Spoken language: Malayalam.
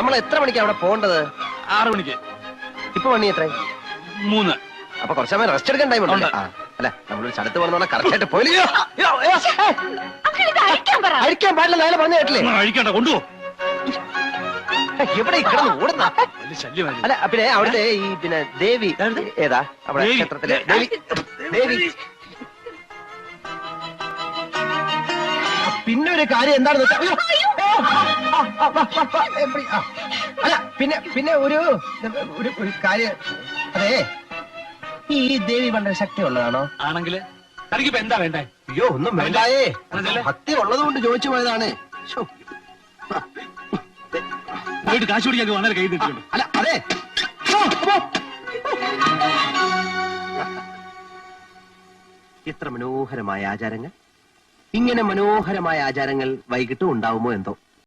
നമ്മൾ എത്ര മണിക്ക് അവിടെ പോകേണ്ടത്? 6 മണിക്ക്. ഇപ്പൊ മണി എത്ര? 3. അപ്പൊ കുറച്ച് സമയം റെസ്റ്റ് എടുക്കാൻ ടൈം ഉണ്ട്. അല്ല നമ്മളൊരു സ്ഥലത്ത് പോകുന്ന കറക്റ്റ് ആയിട്ട് പോയില്ലോ. അഴിക്കാൻ പാടില്ല, നേരെ പറഞ്ഞു കേട്ടില്ലേ? അഴിക്കണ്ട, കൊണ്ടുപോ. എവിടെ കിടന്ന് ഓടുന്ന? അല്ല പിന്നെ അവിടുത്തെ ഈ പിന്നെ ദേവി ഏതാ? അവിടെ ക്ഷേത്രത്തിലെ ദേവി. ദേവി പിന്നെ ഒരു കാര്യം എന്താണെന്ന് വെച്ചാൽ, അല്ല പിന്നെ പിന്നെ ഒരു കാര്യം, അതെ ഈ ദേവി വളരെ ശക്തിയുള്ളതാണോ? ആണെങ്കിൽ തനിക്കിപ്പോ എന്താ വേണ്ടേ? അയ്യോ ഒന്നും വേണ്ടായേ, ഭക്തി ഉള്ളത് കൊണ്ട് ചോദിച്ചു പോയതാണ്. പോയിട്ട് കാശ് പിടിക്കാൻ വളരെ കൈ നീട്ടിട്ടുണ്ട്. അല്ല അതെ, ഇത്ര മനോഹരമായ ആചാരങ്ങൾ, ഇങ്ങനെ മനോഹരമായ ആചാരങ്ങൾ വൈകിട്ടും ഉണ്ടാവുമോ എന്തോ.